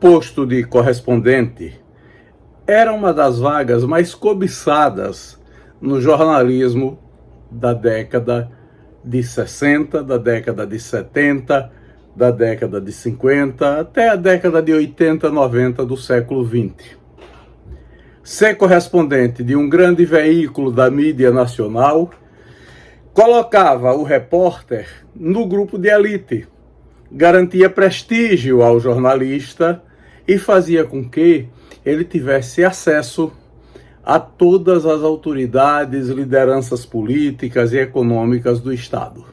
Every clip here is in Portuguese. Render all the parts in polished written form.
posto de correspondente era uma das vagas mais cobiçadas no jornalismo da década de 60, da década de 70, da década de 50, até a década de 80, 90 do século 20. Ser correspondente de um grande veículo da mídia nacional colocava o repórter no grupo de elite, garantia prestígio ao jornalista e fazia com que ele tivesse acesso a todas as autoridades, lideranças políticas e econômicas do Estado.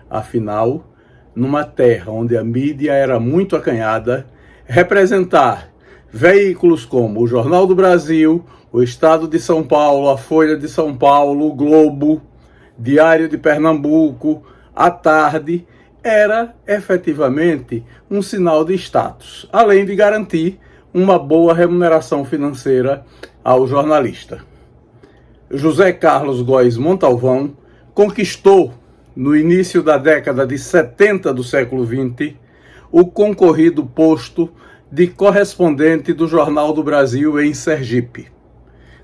Afinal, numa terra onde a mídia era muito acanhada, representar veículos como o Jornal do Brasil, o Estado de São Paulo, a Folha de São Paulo, o Globo, Diário de Pernambuco, a Tarde, era efetivamente um sinal de status, além de garantir uma boa remuneração financeira ao jornalista. José Carlos Góes Montalvão conquistou, no início da década de 70 do século XX, o concorrido posto de correspondente do Jornal do Brasil em Sergipe.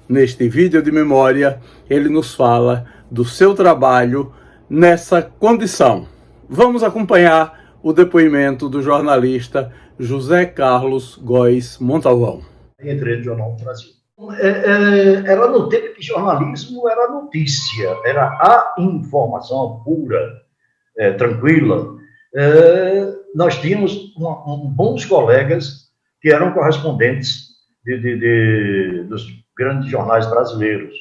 Neste vídeo de memória, ele nos fala do seu trabalho nessa condição. Vamos acompanhar o depoimento do jornalista José Carlos Góes Montalvão. Entrei no Jornal do Brasil. Era no tempo que jornalismo era notícia, era a informação pura, tranquila. Nós tínhamos bons colegas que eram correspondentes dos grandes jornais brasileiros.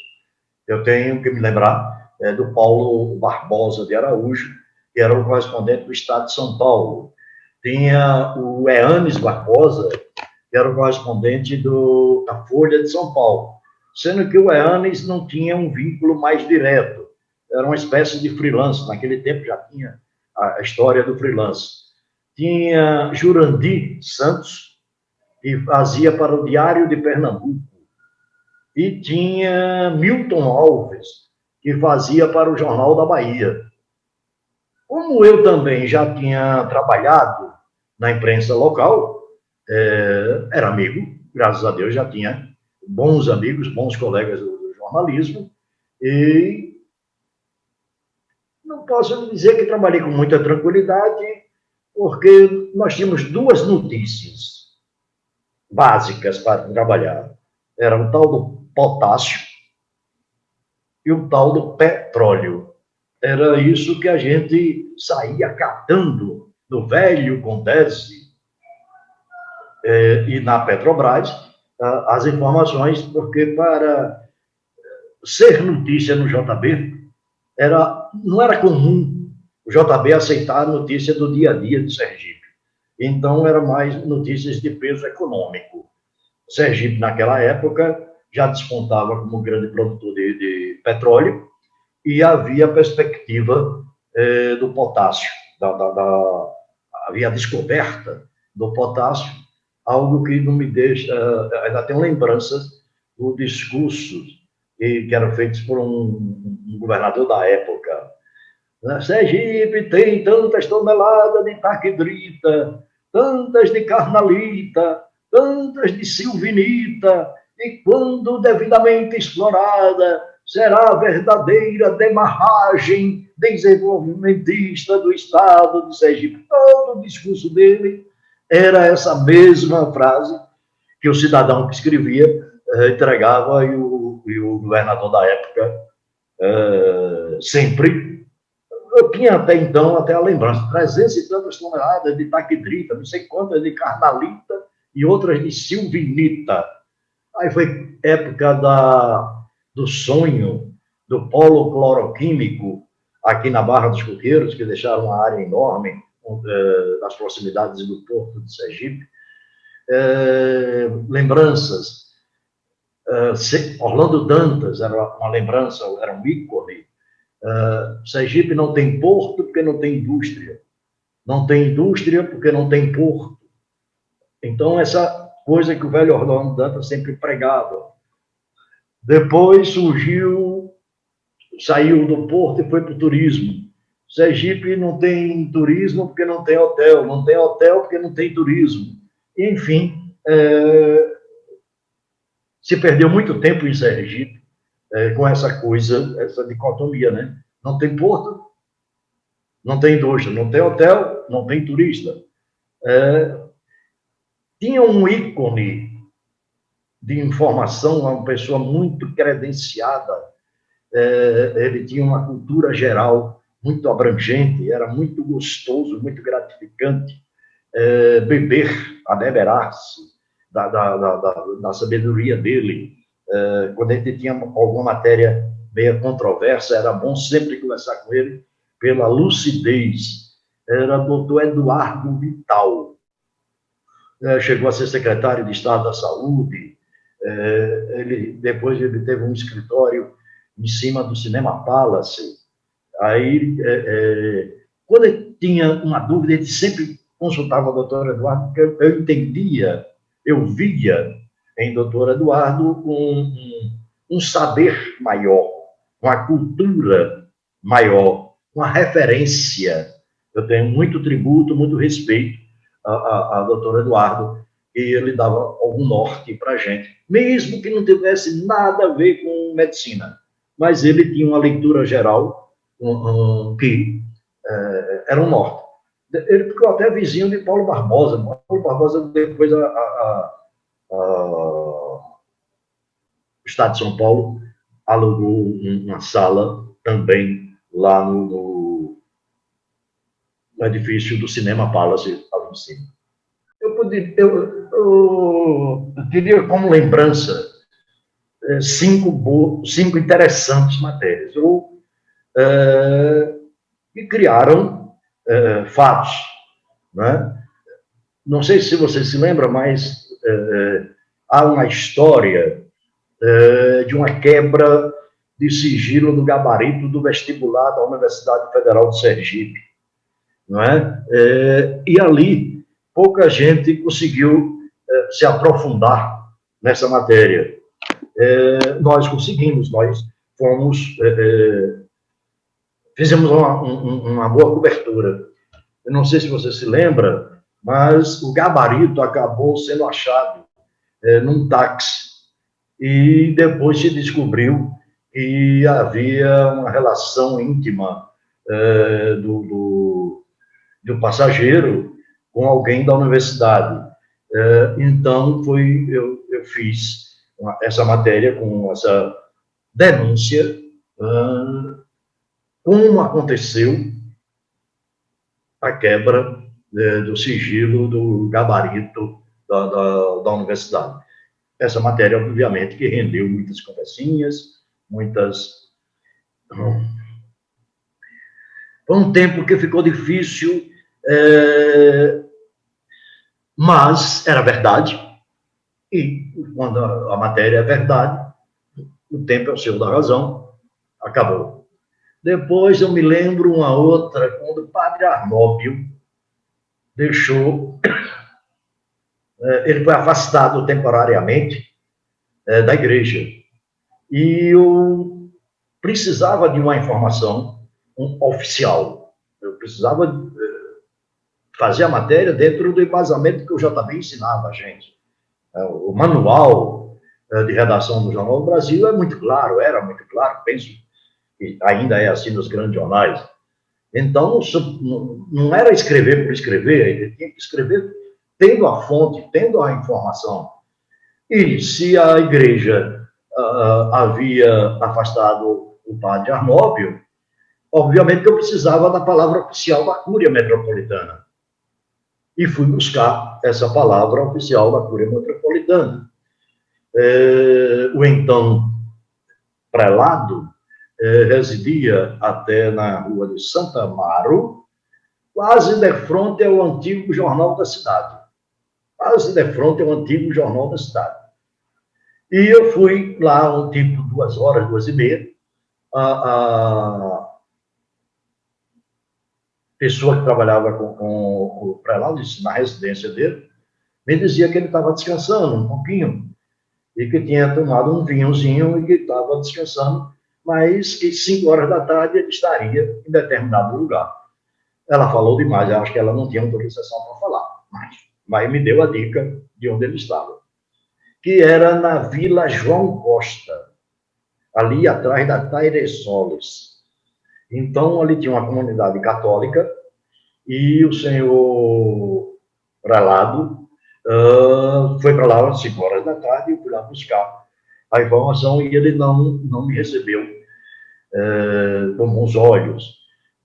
Eu tenho que me lembrar do Paulo Barbosa de Araújo, que era o correspondente do Estado de São Paulo. Tinha o Eanes Barbosa, que era o correspondente da Folha de São Paulo, sendo que o Eanes não tinha um vínculo mais direto, era uma espécie de freelance, naquele tempo já tinha a história do freelance. Tinha Jurandir Santos, que fazia para o Diário de Pernambuco, e tinha Milton Alves, que fazia para o Jornal da Bahia. Como eu também já tinha trabalhado na imprensa local, era amigo, graças a Deus já tinha bons amigos, bons colegas do jornalismo, e não posso dizer que trabalhei com muita tranquilidade, porque nós tínhamos duas notícias básicas para trabalhar. Era o tal do potássio e o tal do petróleo. Era isso que a gente saía catando no velho Condesse e na Petrobras, as informações, porque para ser notícia no JB, não era comum o JB aceitar a notícia do dia a dia de Sergipe. Então, eram mais notícias de peso econômico. Sergipe, naquela época, já despontava como grande produtor de petróleo, e havia a perspectiva do potássio, havia a descoberta do potássio, algo que não me deixa, ainda tenho lembranças do discurso que eram feitos por um governador da época. Sergipe tem tantas toneladas de taquidrita, tantas de carnalita, tantas de silvinita, e quando devidamente explorada, será a verdadeira demarragem desenvolvimentista do Estado de Sergipe. Todo o discurso dele era essa mesma frase que o cidadão que escrevia entregava, e o governador da época sempre. Eu tinha até então, até a lembrança, 300 e tantas toneladas de taquidrita, não sei quantas de carnalita e outras de silvinita. Aí foi época do sonho do polo cloroquímico aqui na Barra dos Coqueiros, que deixaram uma área enorme nas proximidades do Porto de Sergipe. Lembranças. Orlando Dantas era uma lembrança, era um ícone. Sergipe não tem porto porque não tem indústria. Não tem indústria porque não tem porto. Então, essa coisa que o velho Orlando Dantas sempre pregava. Depois saiu do porto e foi para o turismo. Sergipe não tem turismo porque não tem hotel, não tem hotel porque não tem turismo. Enfim, se perdeu muito tempo em Sergipe com essa coisa, essa dicotomia, né? Não tem porto, não tem indústria, não tem hotel, não tem turista. Tinha um ícone de informação, uma pessoa muito credenciada, ele tinha uma cultura geral muito abrangente, era muito gostoso, muito gratificante beber, abeberar-se da sabedoria dele. Quando a gente tinha alguma matéria meio controversa, era bom sempre conversar com ele pela lucidez. Era doutor Eduardo Vital. Chegou a ser secretário de Estado da Saúde. Depois ele teve um escritório em cima do Cinema Palace. Aí, quando ele tinha uma dúvida, ele sempre consultava o doutor Eduardo, porque eu entendia, eu via em doutor Eduardo um saber maior, uma cultura maior, uma referência. Eu tenho muito tributo, muito respeito a doutor Eduardo, e ele dava algum norte para a gente, mesmo que não tivesse nada a ver com medicina, mas ele tinha uma leitura geral que era um norte. Ele ficou até vizinho de Paulo Barbosa. Paulo Barbosa, depois, o Estado de São Paulo alugou uma sala também lá no edifício do Cinema Palace, ali em cima. Eu diria como lembrança cinco interessantes matérias. E criaram fatos. Né? Não sei se você se lembra, mas há uma história de uma quebra de sigilo do gabarito do vestibular da Universidade Federal de Sergipe. Não é? E ali, pouca gente conseguiu se aprofundar nessa matéria. Nós conseguimos, nós fomos... fizemos uma boa cobertura. Eu não sei se você se lembra, mas o gabarito acabou sendo achado num táxi. E depois se descobriu que havia uma relação íntima do passageiro com alguém da universidade. Então, eu fiz essa matéria com essa denúncia, como aconteceu a quebra do sigilo do gabarito da universidade. Essa matéria, obviamente, que rendeu muitas conversinhas, muitas... Foi um tempo que ficou difícil, mas era verdade, e quando a matéria é verdade, o tempo é o seu da razão, acabou. Depois eu me lembro uma outra, quando o padre Arnóbio deixou... ele foi afastado temporariamente da igreja. E eu precisava de uma informação oficial. Eu precisava fazer a matéria dentro do embasamento que o JB ensinava a gente. O manual de redação do Jornal do Brasil é muito claro, era muito claro, penso que ainda é assim nos grandes jornais. Então, não era escrever por escrever, ele tinha que escrever tendo a fonte, tendo a informação. E se a igreja havia afastado o padre Arnóbio, obviamente que eu precisava da palavra oficial da Cúria Metropolitana. E fui buscar essa palavra oficial da Cúria Metropolitana. O então prelado residia até na rua de Santa Amaro, quase de frente ao antigo Jornal da Cidade. Quase de frente ao antigo Jornal da Cidade. E eu fui lá, tipo 2 horas, 2h30, a pessoa que trabalhava com o prelado, na residência dele, me dizia que ele estava descansando um pouquinho, e que tinha tomado um vinhozinho e que estava descansando, mas que 5 horas da tarde ele estaria em determinado lugar. Ela falou demais, eu acho que ela não tinha autorização para falar, mas mas me deu a dica de onde ele estava, que era na Vila João Costa, ali atrás da Tairesoles. Então, ali tinha uma comunidade católica e o senhor prelado foi para lá às 5 horas da tarde, eu fui lá buscar a informação e ele não me recebeu com bons olhos,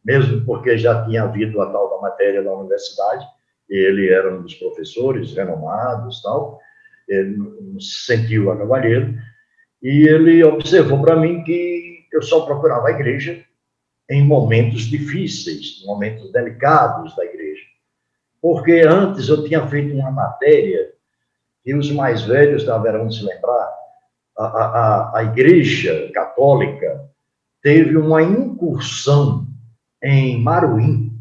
mesmo porque já tinha havido a tal da matéria da universidade, ele era um dos professores renomados, tal, ele se sentiu a cavalheiro, e ele observou para mim que eu só procurava a igreja em momentos difíceis, momentos delicados da igreja. Porque antes eu tinha feito uma matéria, e os mais velhos deverão se lembrar, a Igreja Católica teve uma incursão em Maruim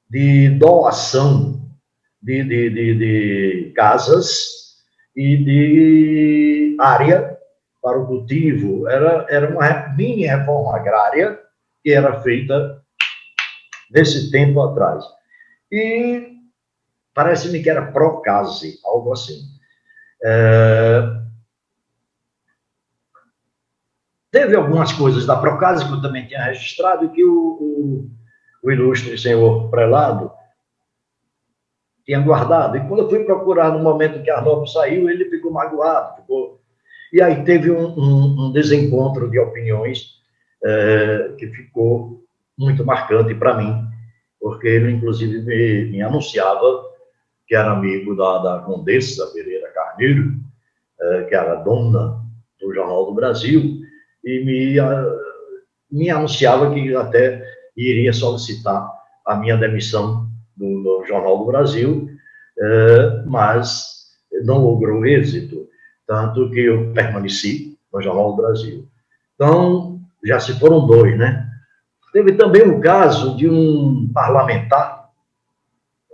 de doação de casas e de área para o cultivo. Era uma mini reforma agrária que era feita nesse tempo atrás. E parece-me que era Procase, algo assim. Teve algumas coisas da Procase que eu também tinha registrado e que o ilustre senhor prelado tinha guardado. E quando eu fui procurar no momento que Arnolfo saiu, ele ficou magoado. E aí teve um desencontro de opiniões que ficou muito marcante para mim, porque ele, inclusive, me anunciava que era amigo da Condessa Pereira Carneiro, que era dona do Jornal do Brasil, e me anunciava que até iria solicitar a minha demissão do Jornal do Brasil, mas não logrou êxito, tanto que eu permaneci no Jornal do Brasil. Então, já se foram 2, né? Teve também o caso de um parlamentar,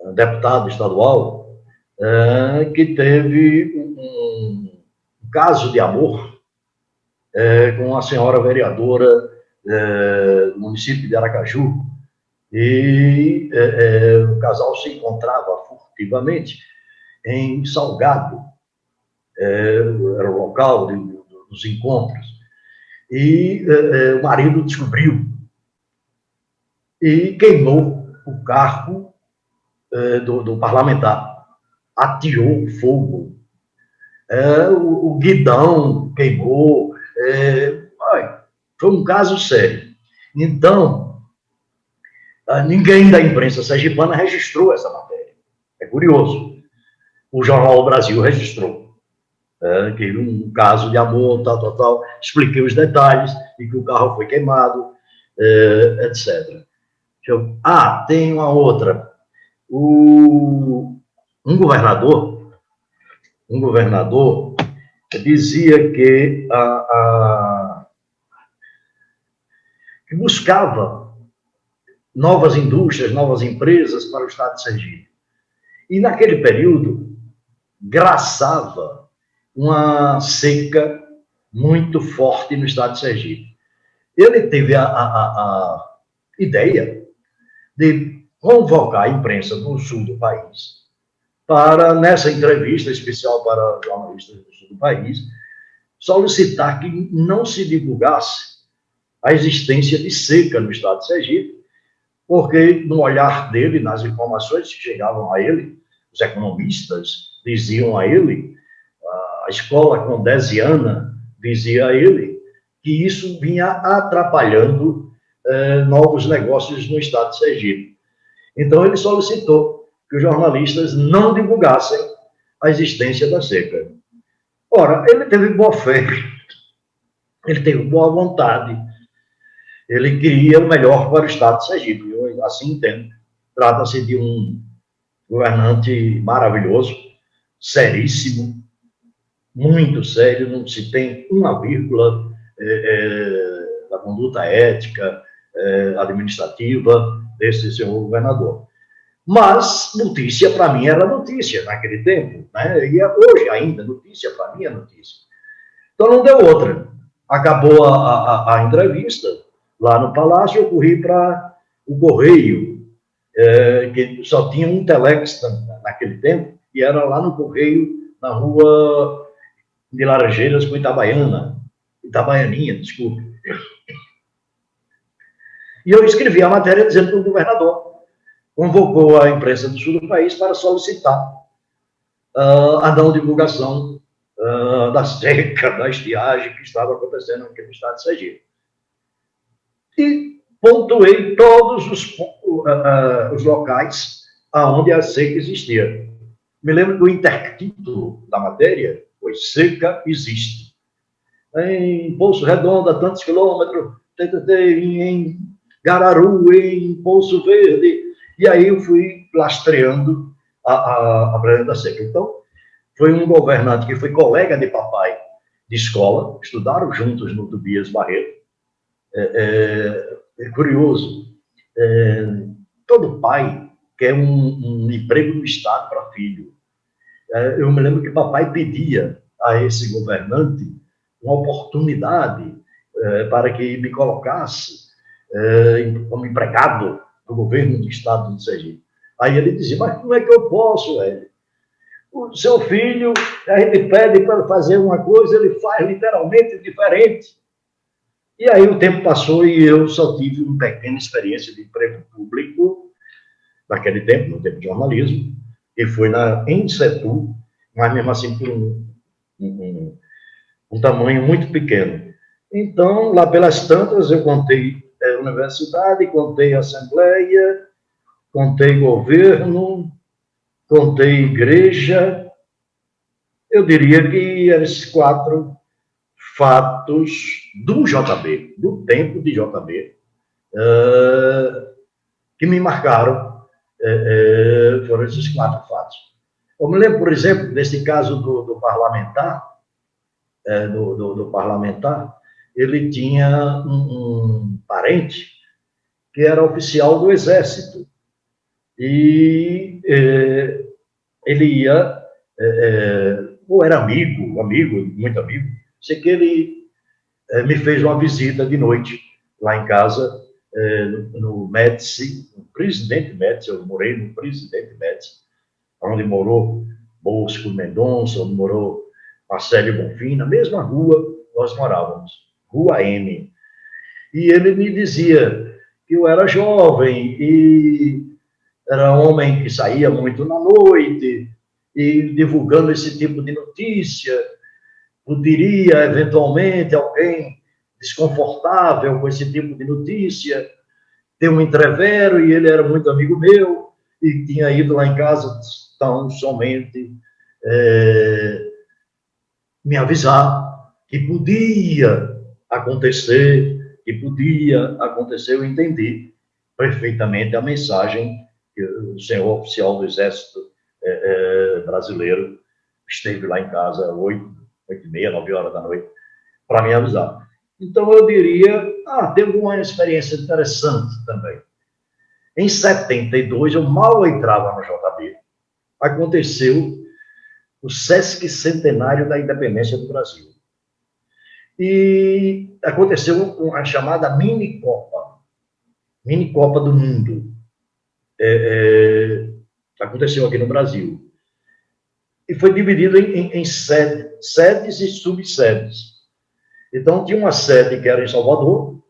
um deputado estadual, que teve um caso de amor com a senhora vereadora do município de Aracaju, e o casal se encontrava furtivamente em Salgado, era o local dos encontros, e o marido descobriu e queimou o carro do parlamentar, ateou fogo, o guidão queimou, foi um caso sério. Então, ninguém da imprensa sergipana registrou essa matéria. É curioso. O Jornal do Brasil registrou. Que um caso de amor, tal. Expliquei os detalhes, e que o carro foi queimado, etc. Tem uma outra. Um governador dizia que que buscava novas indústrias, novas empresas para o estado de Sergipe. E naquele período graçava uma seca muito forte no estado de Sergipe. Ele teve a ideia de convocar a imprensa do sul do país para, nessa entrevista especial para jornalistas do sul do país, solicitar que não se divulgasse a existência de seca no estado de Sergipe, porque no olhar dele, nas informações que chegavam a ele, os economistas diziam a ele, a escola condesiana dizia a ele, que isso vinha atrapalhando novos negócios no estado de Sergipe. Então ele solicitou que os jornalistas não divulgassem a existência da seca. Ora, ele teve boa fé, ele teve boa vontade, ele queria o melhor para o estado de Sergipe, eu assim entendo. Trata-se de um governante maravilhoso, seríssimo, muito sério, não se tem uma vírgula da conduta ética, administrativa desse senhor governador. Mas notícia para mim era notícia naquele tempo, né? E hoje ainda notícia para mim é notícia. Então não deu outra. Acabou a entrevista lá no Palácio, eu corri para o Correio, que só tinha um telex naquele tempo, e era lá no Correio, na rua de Laranjeiras com Itabaianinha, desculpe. E eu escrevi a matéria dizendo que o governador convocou a imprensa do sul do país para solicitar a não divulgação da seca, da estiagem que estava acontecendo aqui no estado de Sergipe. E pontuei todos os locais onde a seca existia. Me lembro que o intertítulo da matéria foi Seca Existe. Em Poço Redondo, a tantos quilômetros, em Gararu, em Poço Verde. E aí eu fui lastreando a praia da seca. Então, foi um governante que foi colega de papai de escola, estudaram juntos no Tobias Barreto. É curioso, todo pai quer um emprego no Estado para filho. Eu me lembro que papai pedia a esse governante uma oportunidade para que me colocasse como empregado do governo do Estado de Sergipe. Aí ele dizia, mas como é que eu posso, velho? O seu filho, a gente pede para fazer uma coisa, ele faz literalmente diferente. E aí o tempo passou e eu só tive uma pequena experiência de emprego público, naquele tempo, no tempo de jornalismo, e foi na Ensetu, mas mesmo assim por um tamanho muito pequeno. Então, lá pelas tantas, eu contei universidade, contei assembleia, contei governo, contei igreja. Eu diria que eram esses 4 fatos do JB, do tempo de JB, que me marcaram, foram esses 4 fatos. Eu me lembro, por exemplo, desse caso do parlamentar, do parlamentar, ele tinha um parente que era oficial do Exército, e ele ia, ou era amigo, muito amigo, sei que ele me fez uma visita de noite lá em casa, no Médici, no Presidente Médici. Eu morei no Presidente Médici, onde morou Bosco Mendonça, onde morou Marcelo Bonfim, na mesma rua nós morávamos, Rua M. E ele me dizia que eu era jovem e era um homem que saía muito na noite e divulgando esse tipo de notícia. Poderia, eventualmente, alguém desconfortável com esse tipo de notícia ter um entrevero, e ele era muito amigo meu e tinha ido lá em casa tão somente me avisar que podia acontecer, eu entendi perfeitamente a mensagem que o senhor oficial do Exército brasileiro esteve lá em casa 8h30, 9h da noite, para me avisar. Então, eu diria, teve uma experiência interessante também. Em 72, eu mal entrava no JB, aconteceu o Sesc Centenário da Independência do Brasil. E aconteceu a chamada Mini Copa do Mundo. Aconteceu aqui no Brasil. E foi dividido em sedes e subsedes. Então, tinha uma sede que era em Salvador,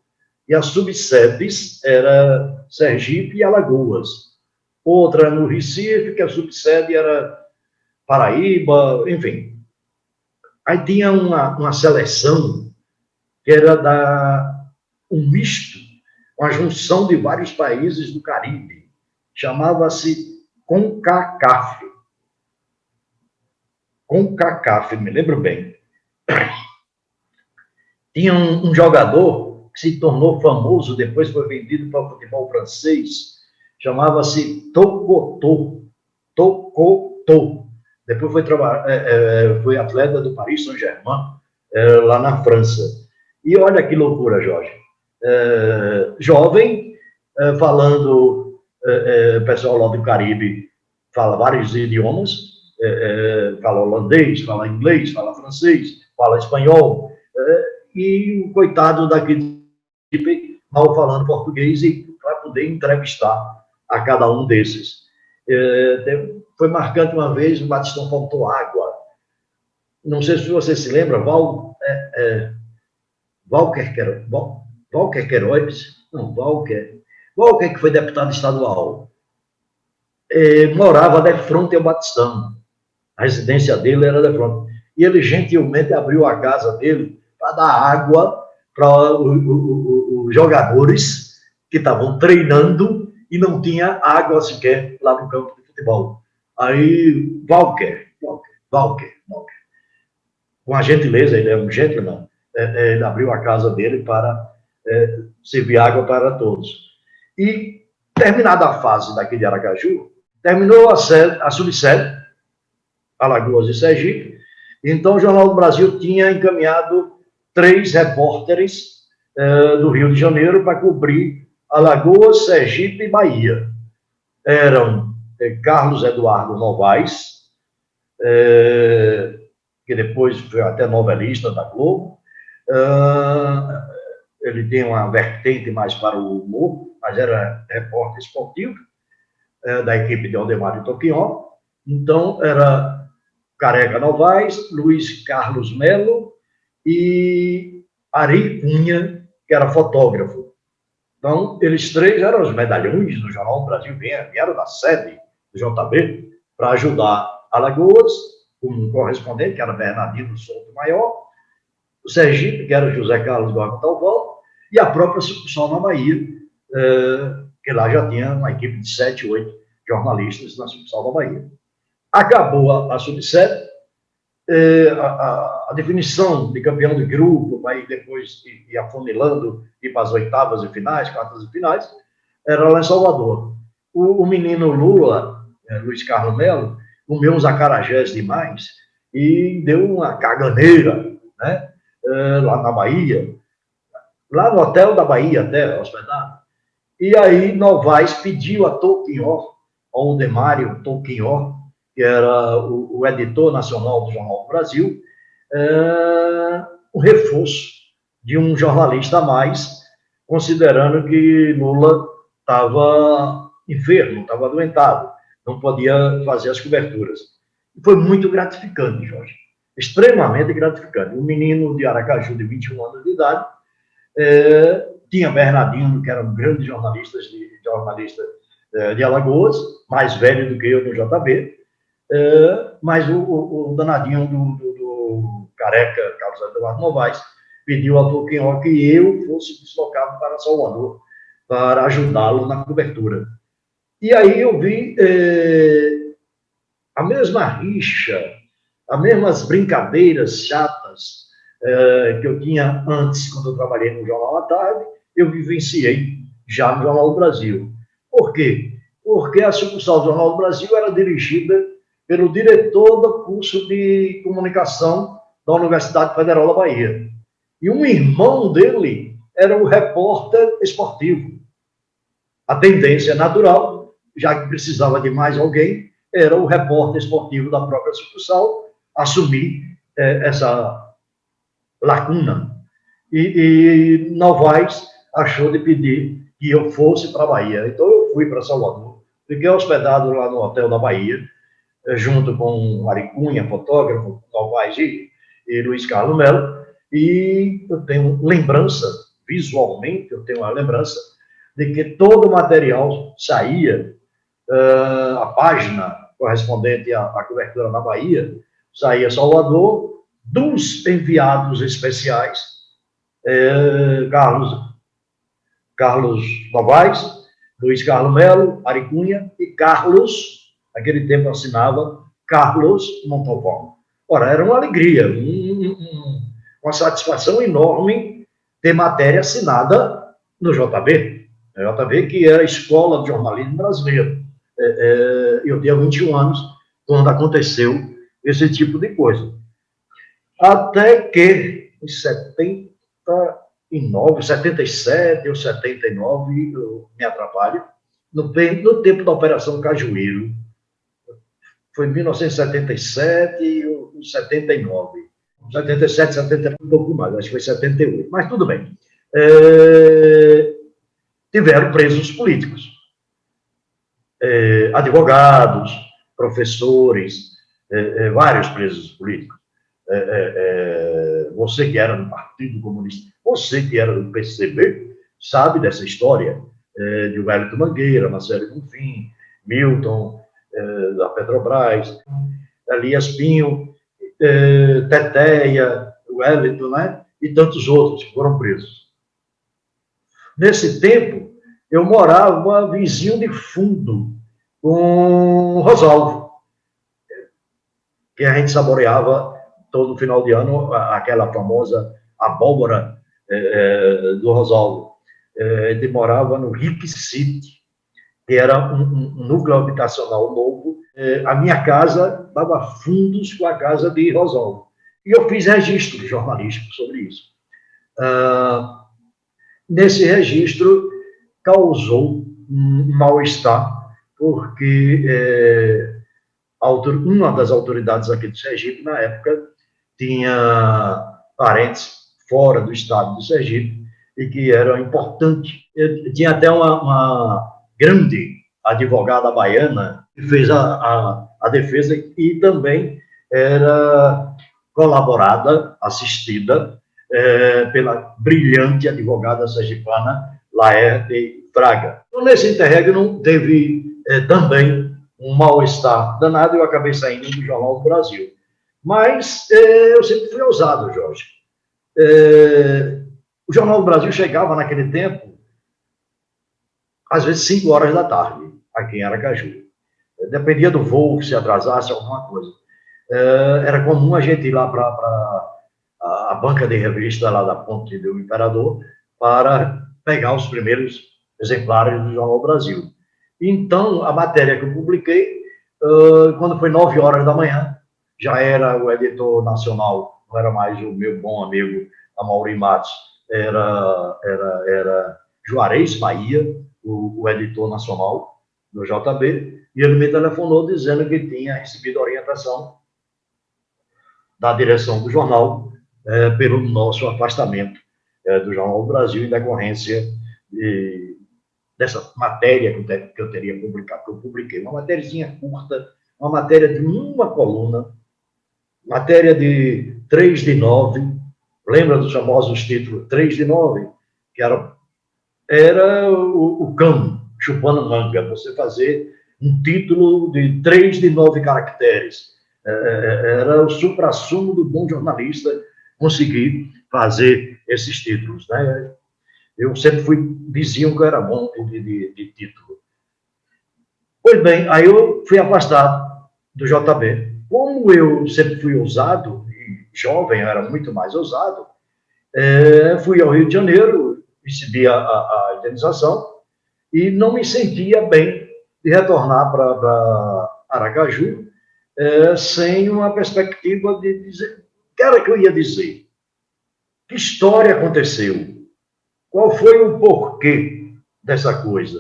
e as subsedes era Sergipe e Alagoas. Outra no Recife, que a subsede era Paraíba, enfim. Aí tinha uma seleção que era um misto, uma junção de vários países do Caribe. Chamava-se CONCACAF. CONCACAF, me lembro bem. Tinha um jogador que se tornou famoso, depois foi vendido para o futebol francês, chamava-se Tocotó. Depois foi atleta do Paris Saint-Germain, lá na França. E olha que loucura, Jorge. Jovem, falando, pessoal lá do Caribe fala vários idiomas, fala holandês, fala inglês, fala francês, fala espanhol, e o coitado daquele mal falando português, e para poder entrevistar a cada um desses. Foi marcante uma vez, o Batistão faltou água. Não sei se você se lembra, Walker Queiroz, não, Walker que foi deputado estadual, morava de frente ao Batistão. A residência dele era de frente. E ele gentilmente abriu a casa dele para dar água para os jogadores que estavam treinando e não tinha água sequer lá no campo de futebol. Aí, Walker, com a gentileza, ele é um gentleman, ele abriu a casa dele para servir água para todos. E, terminada a fase daqui de Aracaju, terminou a subsede, Alagoas e Sergipe, então o Jornal do Brasil tinha encaminhado 3 repórteres do Rio de Janeiro para cobrir Alagoas, Sergipe e Bahia. Eram Carlos Eduardo Novaes, que depois foi até novelista da Globo. Ele tem uma vertente mais para o humor, mas era repórter esportivo, da equipe de Aldemar e Toquion. Então, era Careca Novaes, Luiz Carlos Melo e Ari Cunha, que era fotógrafo. Então, eles 3 eram os medalhões do Jornal do Brasil, vieram da sede do JB para ajudar Alagoas, com um correspondente, que era Bernardino Souto Maior, o Sergipe, que era José Carlos Gorgon Talval, e a própria sucursal na Bahia, que lá já tinha uma equipe de 7, 8 jornalistas na sucursal da Bahia. Acabou a subsede, a definição de campeão de grupo, aí depois ir afunilando, ir para as oitavas e finais, quartas e finais, era lá em Salvador. O menino Lula, Luiz Carlos Melo, comeu uns acarajés demais e deu uma caganeira, né? Lá na Bahia, lá no hotel da Bahia até, hospedado. E aí Novaes pediu a Toquion, ao Demário Toquion, que era o editor nacional do Jornal do Brasil, um reforço de um jornalista a mais, considerando que Lula estava enfermo, estava adoentado, não podia fazer as coberturas. E foi muito gratificante, Jorge, extremamente gratificante. Um menino de Aracaju, de 21 anos de idade, tinha Bernardino, que era um grande jornalista de Alagoas, mais velho do que eu no JB, mas o danadinho do Careca, Carlos Eduardo Novaes, pediu ao Toquion que eu fosse deslocado para Salvador para ajudá-lo na cobertura. E aí eu vi a mesma rixa, as mesmas brincadeiras chatas que eu tinha antes, quando eu trabalhei no Jornal à Tarde, eu vivenciei já no Jornal do Brasil. Por quê? Porque a sucursal do Jornal do Brasil era dirigida pelo diretor do curso de comunicação da Universidade Federal da Bahia. E um irmão dele era o repórter esportivo. A tendência natural, já que precisava de mais alguém, era o repórter esportivo da própria sucursal assumir essa lacuna. E Novaes achou de pedir que eu fosse para a Bahia. Então eu fui para Salvador, fiquei hospedado lá no Hotel da Bahia, junto com Ari Cunha, fotógrafo, Novaes e Luiz Carlos Melo, e eu tenho lembrança, visualmente, eu tenho uma lembrança de que todo o material saía, a página correspondente à cobertura na Bahia, saía Salvador, dos enviados especiais, Carlos Novaes, Luiz Carlos Melo, Ari Cunha e Carlos, naquele tempo assinava Carlos Montalvão. Ora, era uma alegria, uma satisfação enorme ter matéria assinada no JB. A JB, que era a escola de jornalismo brasileiro. Eu tinha 21 anos quando aconteceu esse tipo de coisa. Até que, em 79, 77 ou 79, eu me atrapalho, no tempo da Operação Cajueiro, foi em 1977 e 79. 77, 79, um pouco mais, acho que foi 78, mas tudo bem. Tiveram presos políticos. advogados, professores, vários presos políticos. Você que era do Partido Comunista, você que era do PCB, sabe dessa história, de Wellington Mangueira, Marcelo Bonfim, Milton, da Petrobras, Elias Pinho, Teteia, Wellington, né? E tantos outros que foram presos. Nesse tempo, eu morava vizinho de fundo com Rosalvo, que a gente saboreava todo final de ano aquela famosa abóbora do Rosalvo. A gente morava no Rick City, que era um núcleo habitacional novo. A minha casa dava fundos com a casa de Rosalvo. E eu fiz registro jornalístico sobre isso. Nesse registro, causou um mal-estar, porque uma das autoridades aqui do Sergipe, na época, tinha parentes fora do estado do Sergipe e que era importante. Tinha até uma grande advogada baiana que fez a defesa e também era colaborada, assistida pela brilhante advogada sergipana Laerte Fraga. Então, nesse interregno teve também um mal-estar danado, eu acabei saindo do Jornal do Brasil. Mas eu sempre fui ousado, Jorge. O Jornal do Brasil chegava naquele tempo, às vezes 5 horas da tarde, aqui em Aracaju. Dependia do voo, se atrasasse alguma coisa. Era comum a gente ir lá para a banca de revista lá da Ponte do Imperador para pegar os primeiros exemplares do Jornal do Brasil. Então, a matéria que eu publiquei, quando foi 9 horas da manhã, já era o editor nacional, não era mais o meu bom amigo Amaury Matos, era Juarez Bahia, o editor nacional do JB, e ele me telefonou dizendo que tinha recebido orientação da direção do jornal pelo nosso afastamento do Jornal do Brasil em decorrência dessa matéria que eu teria publicado, que eu publiquei. Uma matériazinha curta, uma matéria de uma coluna, matéria de 3 de 9, lembra dos famosos títulos 3 de 9? Que era o cão chupando manga, você fazer um título de 3 de 9 caracteres. Era o suprassumo do bom jornalista conseguir fazer esses títulos, né? Eu sempre diziam que eu era bom de título. Pois bem, aí eu fui afastado do JB. Como eu sempre fui ousado, e jovem, eu era muito mais ousado, fui ao Rio de Janeiro, recebi a indenização e não me sentia bem de retornar para Aracaju sem uma perspectiva de dizer o que era que eu ia dizer. Que história aconteceu? Qual foi o porquê dessa coisa?